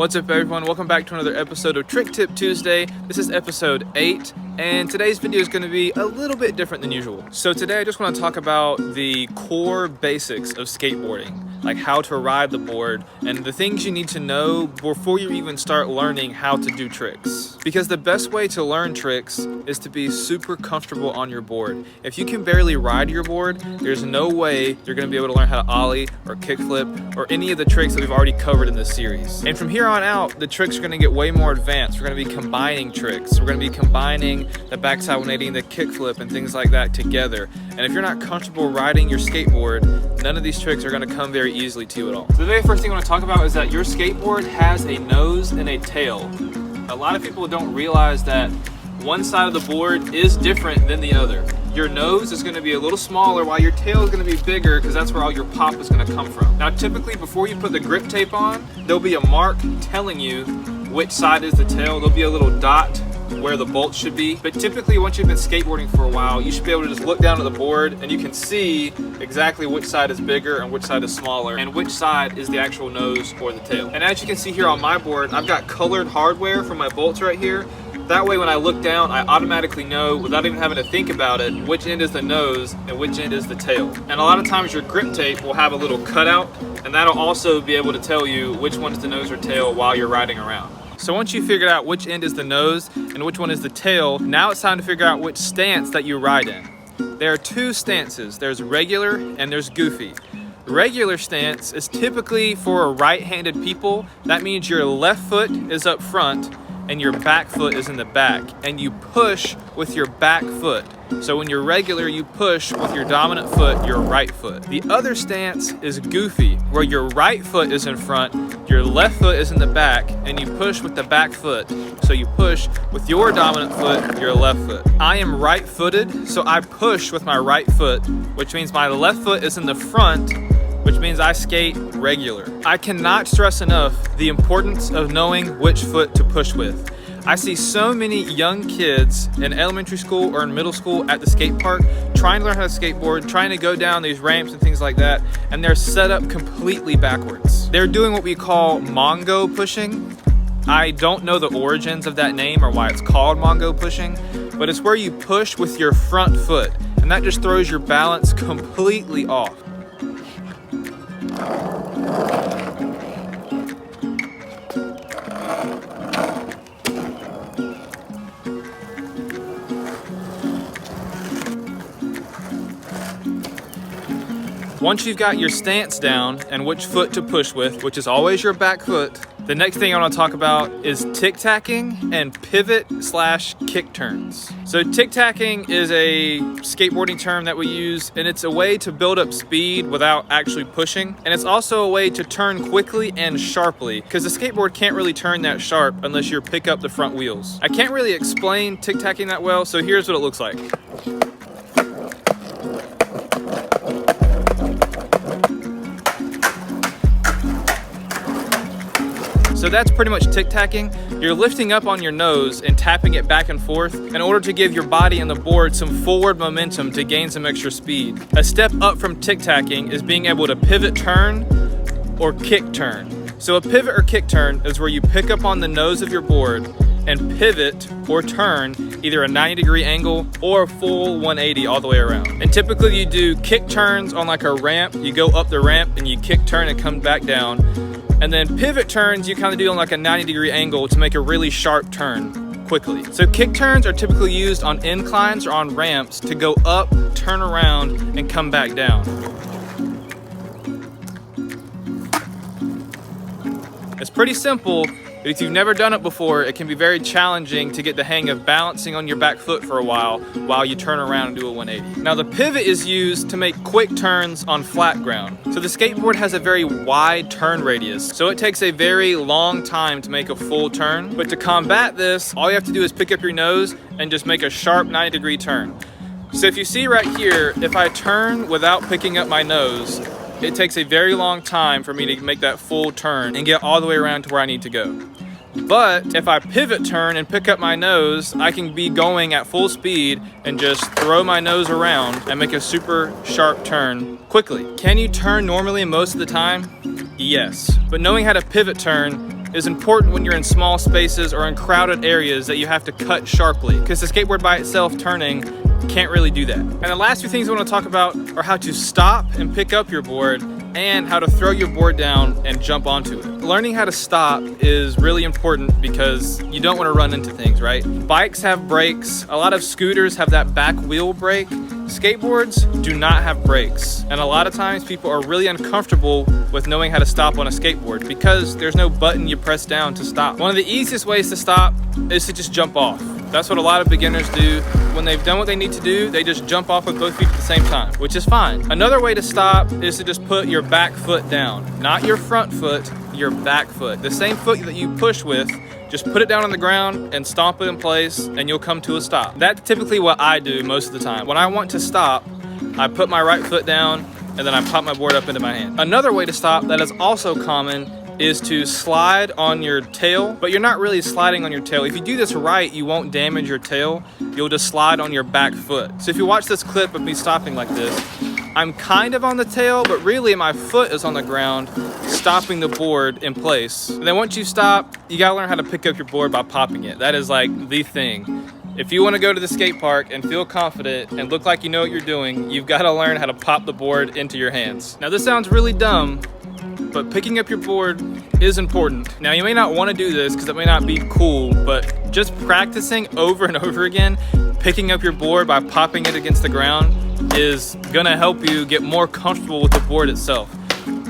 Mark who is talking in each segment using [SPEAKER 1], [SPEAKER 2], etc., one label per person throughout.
[SPEAKER 1] What's up everyone, welcome back to another episode of Trick Tip Tuesday. This is episode 8 and today's video is going to be a little bit different than usual. So today I just want to talk about the core basics of skateboarding, like how to ride the board and the things you need to know before you even start learning how to do tricks. Because the best way to learn tricks is to be super comfortable on your board. If you can barely ride your board, there's no way you're going to be able to learn how to ollie or kickflip or any of the tricks that we've already covered in this series. And from here on out, the tricks are going to get way more advanced. We're going to be combining tricks. We're going to be combining the backside 180 and the kickflip and things like that together. And if you're not comfortable riding your skateboard, none of these tricks are going to come very easily to you at all. So the very first thing I want to talk about is that your skateboard has a nose and a tail. A lot of people don't realize that one side of the board is different than the other. Your nose is going to be a little smaller while your tail is going to be bigger because that's where all your pop is going to come from. Now typically before you put the grip tape on, there'll be a mark telling you which side is the tail. There'll be a little dot where the bolt should be. But typically once you've been skateboarding for a while, you should be able to just look down at the board and you can see exactly which side is bigger and which side is smaller and which side is the actual nose or the tail. And as you can see here on my board, I've got colored hardware for my bolts right here. That way when I look down, I automatically know, without even having to think about it, which end is the nose and which end is the tail. And a lot of times your grip tape will have a little cutout, and that'll also be able to tell you which one is the nose or tail while you're riding around. So once you figured out which end is the nose and which one is the tail, now it's time to figure out which stance that you ride in. There are two stances. There's regular and there's goofy. Regular stance is typically for right-handed people. That means your left foot is up front and your back foot is in the back, and you push with your back foot. So when you're regular, you push with your dominant foot, your right foot. The other stance is goofy, where your right foot is in front, your left foot is in the back, and you push with the back foot. So you push with your dominant foot, your left foot. I am right-footed, so I push with my right foot, which means my left foot is in the front, which means I skate regular. I cannot stress enough the importance of knowing which foot to push with. I see so many young kids in elementary school or in middle school at the skate park trying to learn how to skateboard, trying to go down these ramps and things like that, and they're set up completely backwards. They're doing what we call Mongo pushing. I don't know the origins of that name or why it's called Mongo pushing, but it's where you push with your front foot, and that just throws your balance completely off. Once you've got your stance down and which foot to push with, which is always your back foot, the next thing I want to talk about is tic-tacking and pivot/kick turns. So tic-tacking is a skateboarding term that we use, and it's a way to build up speed without actually pushing. And it's also a way to turn quickly and sharply, because the skateboard can't really turn that sharp unless you pick up the front wheels. I can't really explain tic-tacking that well, so here's what it looks like. So that's pretty much tic-tacking. You're lifting up on your nose and tapping it back and forth in order to give your body and the board some forward momentum to gain some extra speed. A step up from tic-tacking is being able to pivot turn or kick turn. So a pivot or kick turn is where you pick up on the nose of your board and pivot or turn either a 90-degree angle or a full 180 all the way around. And typically you do kick turns on like a ramp. You go up the ramp and you kick turn and come back down. And then pivot turns you kind of do on like a 90-degree angle to make a really sharp turn quickly. So kick turns are typically used on inclines or on ramps to go up, turn around, and come back down. It's pretty simple, but if you've never done it before, it can be very challenging to get the hang of balancing on your back foot for a while you turn around and do a 180. Now the pivot is used to make quick turns on flat ground. So the skateboard has a very wide turn radius, so it takes a very long time to make a full turn. But to combat this, all you have to do is pick up your nose and just make a sharp 90-degree turn. So if you see right here, if I turn without picking up my nose, it takes a very long time for me to make that full turn and get all the way around to where I need to go. But if I pivot turn and pick up my nose, I can be going at full speed and just throw my nose around and make a super sharp turn quickly. Can you turn normally most of the time? Yes, but knowing how to pivot turn is important when you're in small spaces or in crowded areas that you have to cut sharply, because the skateboard by itself turning can't really do that. And the last two things I want to talk about are how to stop and pick up your board, and how to throw your board down and jump onto it. Learning how to stop is really important because you don't want to run into things, right? Bikes have brakes. A lot of scooters have that back wheel brake. Skateboards do not have brakes. And a lot of times people are really uncomfortable with knowing how to stop on a skateboard because there's no button you press down to stop. One of the easiest ways to stop is to just jump off. That's what a lot of beginners do. When they've done what they need to do, they just jump off with both feet at the same time, which is fine. Another way to stop is to just put your back foot down. Not your front foot, your back foot. The same foot that you push with, just put it down on the ground and stomp it in place and you'll come to a stop. That's typically what I do most of the time. When I want to stop, I put my right foot down and then I pop my board up into my hand. Another way to stop that is also common is to slide on your tail, but you're not really sliding on your tail. If you do this right, you won't damage your tail. You'll just slide on your back foot. So if you watch this clip of me stopping like this, I'm kind of on the tail, but really my foot is on the ground, stopping the board in place. And then once you stop, you gotta learn how to pick up your board by popping it. That is like the thing. If you want to go to the skate park and feel confident and look like you know what you're doing, you've got to learn how to pop the board into your hands. Now this sounds really dumb, but picking up your board is important. Now you may not want to do this because it may not be cool, but just practicing over and over again, picking up your board by popping it against the ground is gonna help you get more comfortable with the board itself.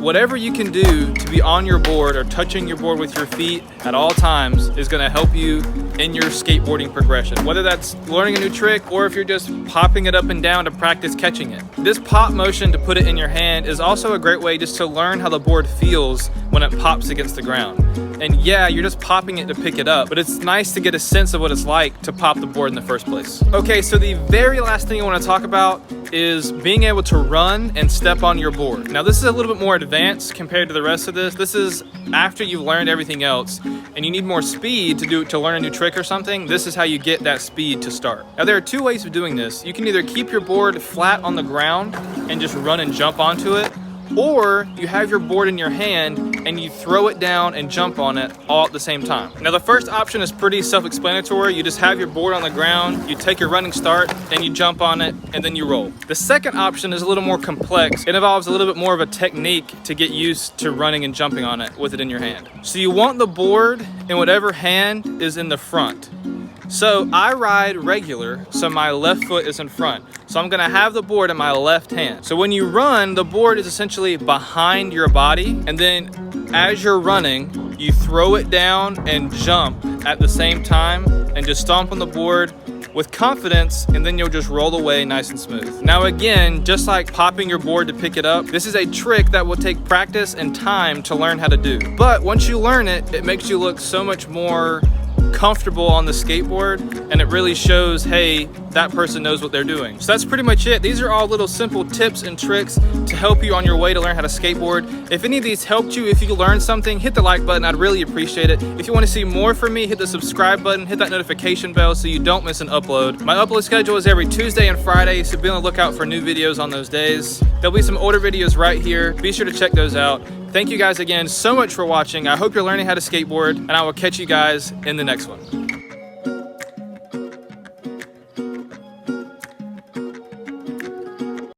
[SPEAKER 1] Whatever you can do to be on your board or touching your board with your feet at all times is gonna help you in your skateboarding progression. Whether that's learning a new trick or if you're just popping it up and down to practice catching it. This pop motion to put it in your hand is also a great way just to learn how the board feels when it pops against the ground. And yeah, you're just popping it to pick it up, but it's nice to get a sense of what it's like to pop the board in the first place. Okay, so the very last thing I want to talk about is being able to run and step on your board. Now this is a little bit more advanced compared to the rest of this. This is after you've learned everything else and you need more speed to learn a new trick or something. This is how you get that speed to start. Now there are two ways of doing this. You can either keep your board flat on the ground and just run and jump onto it, or you have your board in your hand and you throw it down and jump on it all at the same time. Now the first option is pretty self-explanatory. You just have your board on the ground, you take your running start, and you jump on it, and then you roll. The second option is a little more complex. It involves a little bit more of a technique to get used to running and jumping on it with it in your hand. So you want the board in whatever hand is in the front. So I ride regular, so my left foot is in front. So I'm gonna have the board in my left hand. So when you run, the board is essentially behind your body, and then as you're running, you throw it down and jump at the same time and just stomp on the board with confidence, and then you'll just roll away nice and smooth. Now again, just like popping your board to pick it up, this is a trick that will take practice and time to learn how to do. But once you learn it, it makes you look so much more comfortable on the skateboard, and it really shows, hey, that person knows what they're doing. So that's pretty much it. These are all little simple tips and tricks to help you on your way to learn how to skateboard. If any of these helped you, if you learned something, hit the like button. I'd really appreciate it. If you want to see more from me, hit the subscribe button, hit that notification bell so you don't miss an upload. My upload schedule is every Tuesday and Friday, so be on the lookout for new videos on those days. There'll be some older videos right here. Be sure to check those out. Thank you guys again so much for watching. I hope you're learning how to skateboard, and I will catch you guys in the next one.